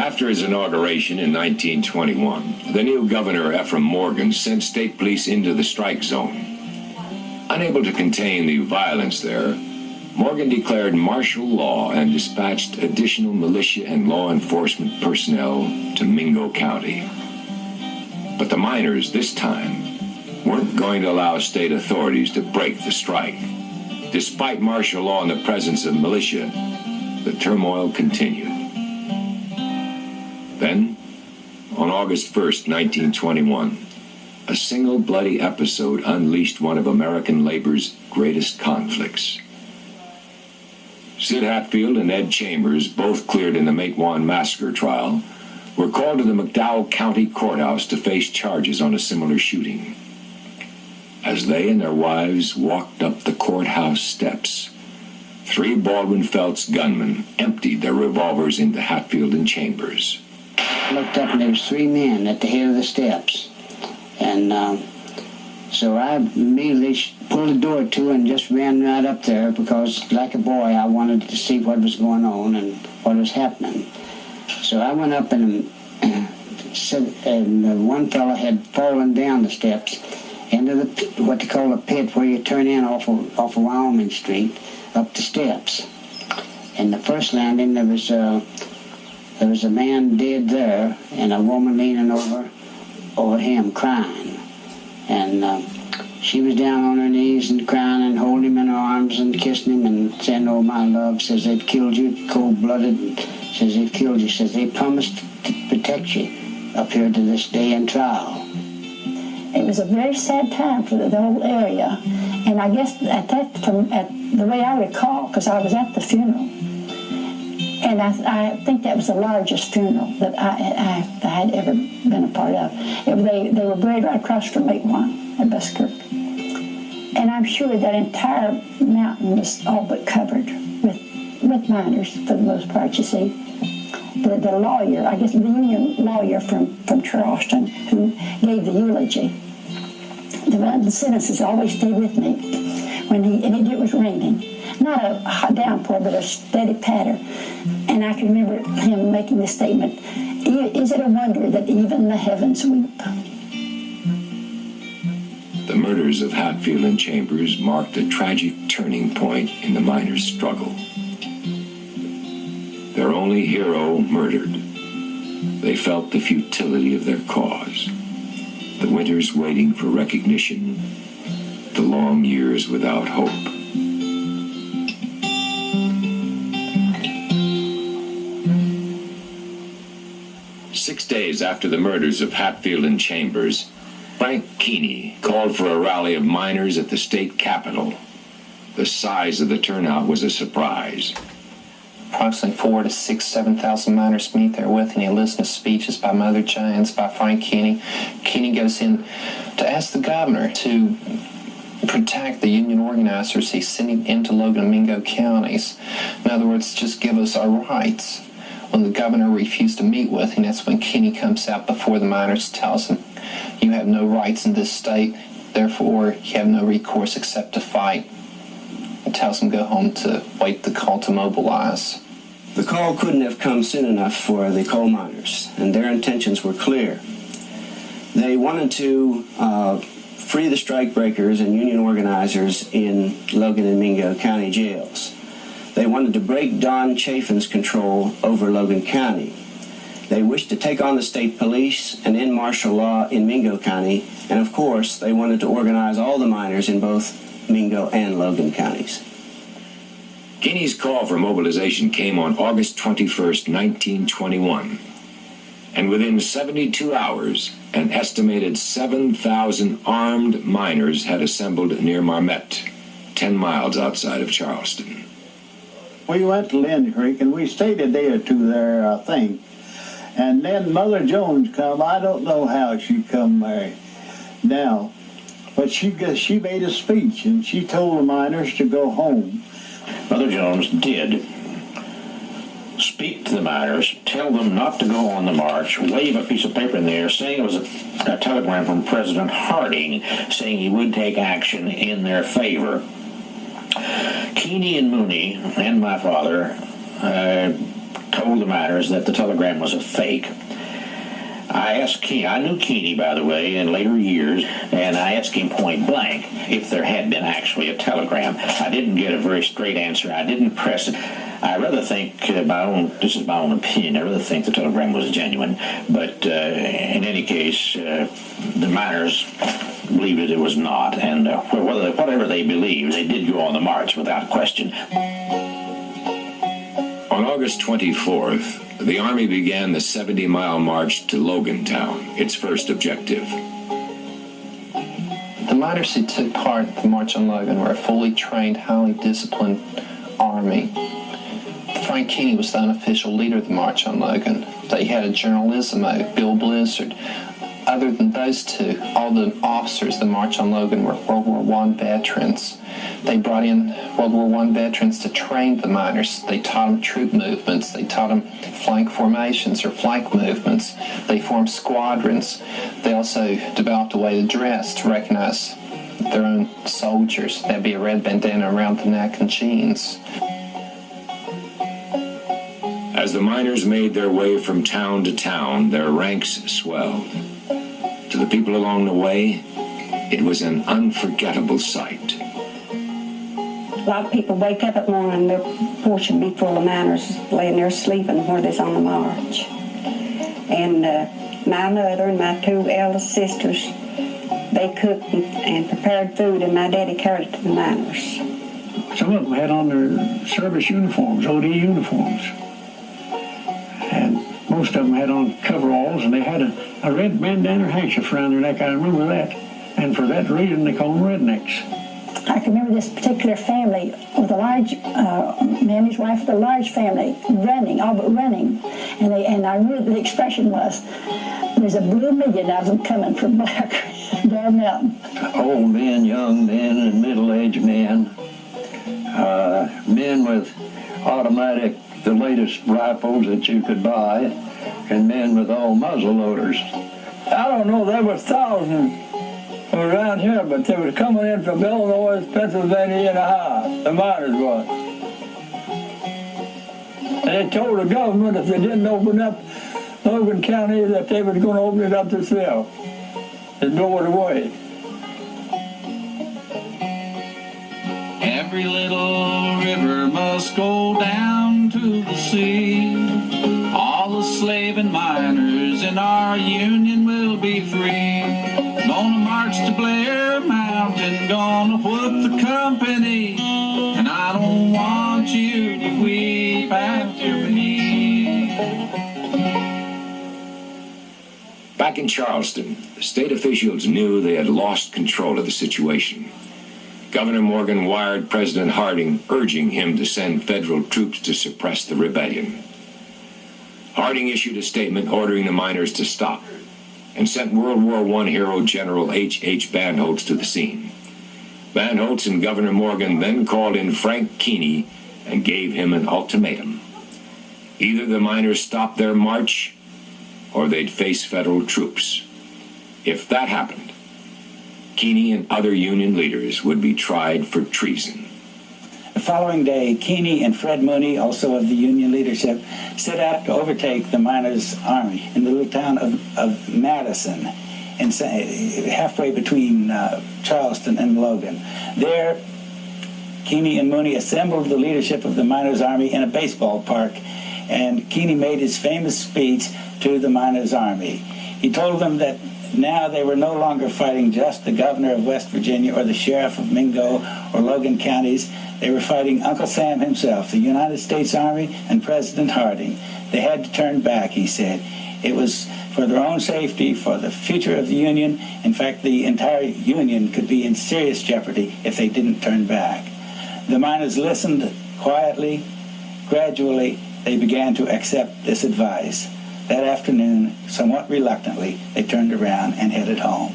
After his inauguration in 1921, the new governor, Ephraim Morgan, sent state police into the strike zone. Unable to contain the violence there, Morgan declared martial law and dispatched additional militia and law enforcement personnel to Mingo County. But the miners this time weren't going to allow state authorities to break the strike. Despite martial law and the presence of militia, the turmoil continued. Then, on August 1st, 1921, a single bloody episode unleashed one of American labor's greatest conflicts. Sid Hatfield and Ed Chambers, both cleared in the Matewan Massacre trial, were called to the McDowell County Courthouse to face charges on a similar shooting. As they and their wives walked up the courthouse steps, 3 Baldwin Felts gunmen emptied their revolvers into Hatfield and Chambers. I looked up and there was 3 men at the head of the steps. And so I immediately pulled the door to and just ran right up there because, like a boy, I wanted to see what was going on and what was happening. So I went up and one fellow had fallen down the steps into what they call a pit where you turn in off of Wyoming Street up the steps. And the first landing, there was a man dead there and a woman leaning over him crying. And she was down on her knees and crying and holding him in her arms and kissing him and saying, "Oh, my love," says, "they've killed you, cold-blooded," says, "they've killed you," says, "they promised to protect you up here to this day in trial." It was a very sad time for the whole area, and I guess at the way I recall, because I was at the funeral, and I think that was the largest funeral that I had ever been a part of. They were buried right across from Matewan at Buskirk, and I'm sure that entire mountain was all but covered with miners for the most part. You see, the lawyer, I guess the union lawyer from Charleston, who gave the eulogy. The sentences always stayed with me and it was raining. Not a hot downpour, but a steady patter. And I can remember him making the statement, "Is it a wonder that even the heavens weep?" The murders of Hatfield and Chambers marked a tragic turning point in the miners' struggle. Their only hero murdered. They felt the futility of their cause. The winters waiting for recognition. The long years without hope. Six days after the murders of Hatfield and Chambers, Frank Keeney called for a rally of miners at the state capitol. The size of the turnout was a surprise. Approximately 4,000 to 6,000, 7,000 miners meet there with, and he listens to speeches by Mother Jones, by Frank Keeney. Keeney goes in to ask the governor to protect the union organizers he's sending into Logan and Mingo counties. In other words, just give us our rights. When the governor refused to meet with him, that's when Keeney comes out before the miners, tells him, "You have no rights in this state, therefore you have no recourse except to fight." And tells him to go home to wait the call to mobilize. The call couldn't have come soon enough for the coal miners, and their intentions were clear. They wanted to free the strikebreakers and union organizers in Logan and Mingo County jails. They wanted to break Don Chafin's control over Logan County. They wished to take on the state police and end martial law in Mingo County, and of course, they wanted to organize all the miners in both Mingo and Logan counties. Keeney's call for mobilization came on August 21st, 1921. And within 72 hours, an estimated 7,000 armed miners had assembled near Marmette, 10 miles outside of Charleston. We went to Lynn Creek, and we stayed a day or two there, I think. And then Mother Jones come. I don't know how she come there now, but she made a speech, and she told the miners to go home. Mother Jones did speak to the miners, tell them not to go on the march, wave a piece of paper in the air saying it was a telegram from President Harding saying he would take action in their favor. Keeney and Mooney and my father told the miners that the telegram was a fake. I asked Keeney, I knew Keeney, by the way, in later years, and I asked him point blank if there had been actually a telegram. I didn't get a very straight answer. I didn't press it. I rather think, this is my own opinion, I rather think the telegram was genuine. But in any case, the miners believed it was not. And whatever they believed, they did go on the march without question. On August 24th, the Army began the 70-mile march to Logantown, its first objective. The miners who took part in the March on Logan were a fully trained, highly disciplined Army. Frank Keeney was the unofficial leader of the March on Logan. They had a journalism oath, Bill Blizzard. Other than those two, all the officers of the March on Logan were World War I veterans. They brought in World War I veterans to train the miners. They taught them troop movements. They taught them flank formations or flank movements. They formed squadrons. They also developed a way to dress to recognize their own soldiers. That'd be a red bandana around the neck and jeans. As the miners made their way from town to town, their ranks swelled. To the people along the way, it was an unforgettable sight. A lot of people wake up at morning, their porch would be full of miners laying there sleeping where they's on the march. And my mother and my two eldest sisters, they cooked and prepared food, and my daddy carried it to the miners. Some of them had on their service uniforms, OD uniforms. And most of them had on coveralls, and they had a red bandana handkerchief around their neck. I remember that. And for that reason, they call them rednecks. I can remember this particular family with a large man, his wife with a large family, running, all but running. And I knew the expression was, there's a blue million of them coming from Black Bear Mountain. Old men, young men, and middle-aged men. Men with automatic, the latest rifles that you could buy, and men with all muzzle loaders. I don't know, there were thousands around here, but they were coming in from Illinois, Pennsylvania, and Ohio. The miners was. And they told the government if they didn't open up Logan County that they were going to open it up themselves and blow it away. Every little river must go down to the sea. All the slaving miners in our union will be free. Gonna march to Blair Mountain, gonna whoop the company, and I don't want you to weep after me. Back in Charleston, state officials knew they had lost control of the situation. Governor Morgan wired President Harding, urging him to send federal troops to suppress the rebellion. Harding issued a statement ordering the miners to stop and sent World War I hero General H.H. Bandholtz to the scene. Bandholtz and Governor Morgan then called in Frank Keeney and gave him an ultimatum. Either the miners stopped their march or they'd face federal troops. If that happened, Keeney and other Union leaders would be tried for treason. The following day, Keeney and Fred Mooney, also of the Union leadership, set out to overtake the miners' army in the little town of Madison, halfway between Charleston and Logan. There, Keeney and Mooney assembled the leadership of the miners' army in a baseball park, and Keeney made his famous speech to the miners' army. He told them that now they were no longer fighting just the governor of West Virginia or the sheriff of Mingo or Logan counties. They were fighting Uncle Sam himself, the United States Army, and President Harding. They had to turn back, he said. It was for their own safety, for the future of the Union. In fact, the entire Union could be in serious jeopardy if they didn't turn back. The miners listened quietly. Gradually, they began to accept this advice. That afternoon, somewhat reluctantly, they turned around and headed home.